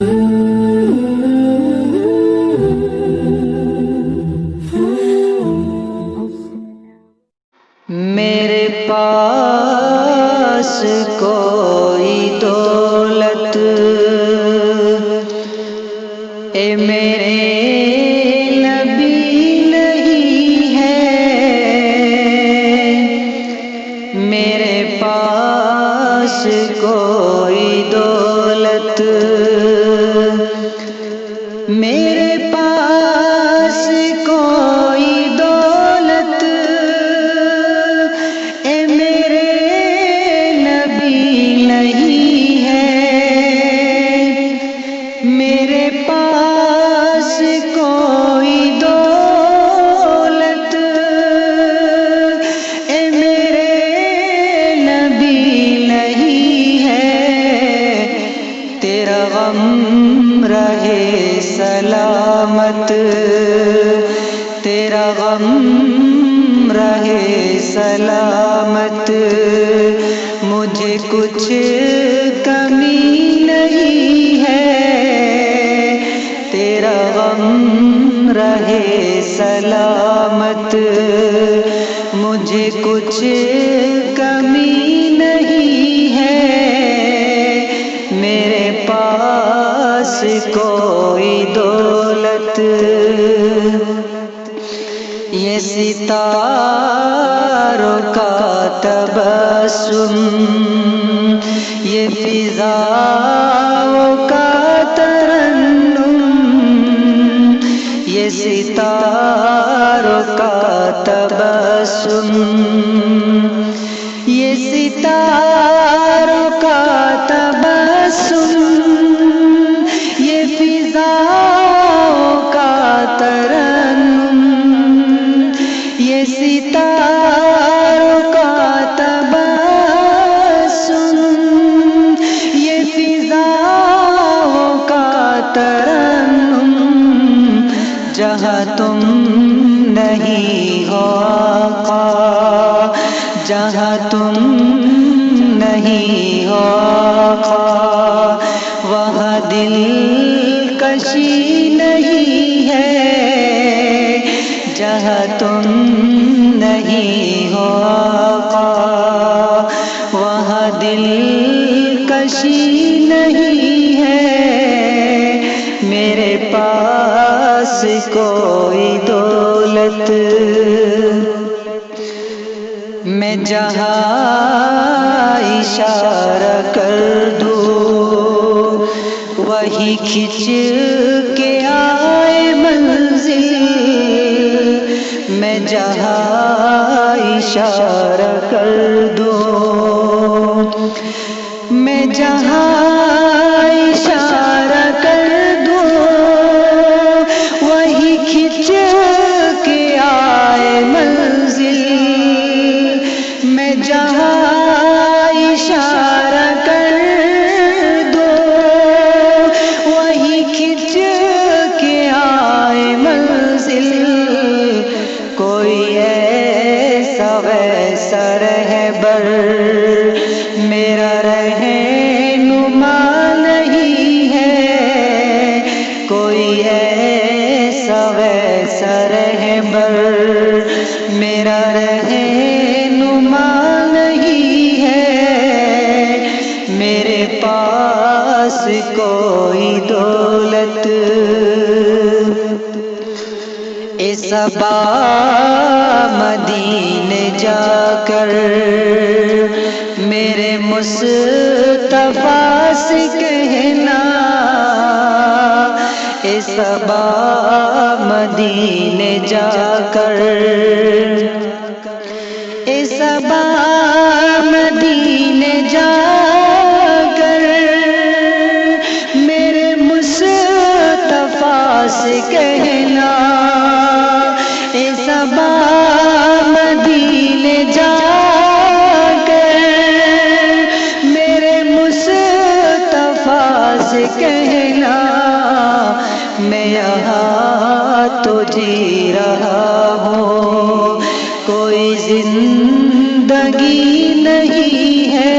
میرے پاس کوئی دولت اے میرے نبی نہیں ہے، میرے پاس کوئی دولت، میرے پاس کوئی دولت اے میرے نبی نہیں ہے، میرے پاس کوئی دولت اے میرے نبی نہیں ہے، تیرا غم رہے سلامت، تیرا غم رہے سلامت، مجھے کچھ کمی نہیں ہے، تیرا غم رہے سلامت، مجھے کچھ کمی نہیں ہے، میرے پاس کوئی دولت، یہ ستاروں کا تبسم، یہ فضاؤں کا ترنم، یہ ستاروں کا تبسم، یہ ستاروں کا تبسم، یہ فضاؤں کا ترنم، یہ ستاروں کا تبسم، یہ فضاؤں کا ترنم، جہاں تم نہیں ہو آقا، جہاں تم نہیں ہو آقا، وہاں دل کشی نہیں ہے، جہاں تم نہیں ہو آقا، وہاں دل کشی نہیں ہے، میرے پاس کوئی دولت، میں جہاں اشارہ کر دوں وہی کھنچ کے آئے منزل، میں جہاں اشارہ کر دوں، میں جہاں اشارہ کر دوں وہی کھنچ کے آئے منزل، میں جہاں اشارہ کر دوں وہی کھنچ کے آئے منزل، کوئی ایسا ویسا رہبر میرا رہنما نہیں ہے، کوئی ایسا ویسا رہبر میرا رہنما نہیں ہے، میرے پاس کوئی دولت، اے صبا مدینے جا کر میرے مصطفیٰ سے کہنا، اے صبا مدینے جا کر، اے صبا مدینے جا کر میرے مصطفیٰ سے کہنا، اے صبا مدینے جا کر میرے مصطفیٰ سے کہنا، میں یہاں تو جی رہا ہوں کوئی زندگی نہیں ہے،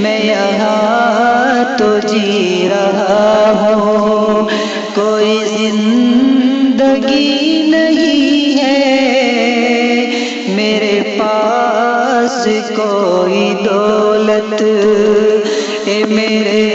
میں یہاں تو جی رہا ہوں، کوئی زندگی نہیں ہے میرے پاس، کوئی دولت اے میرے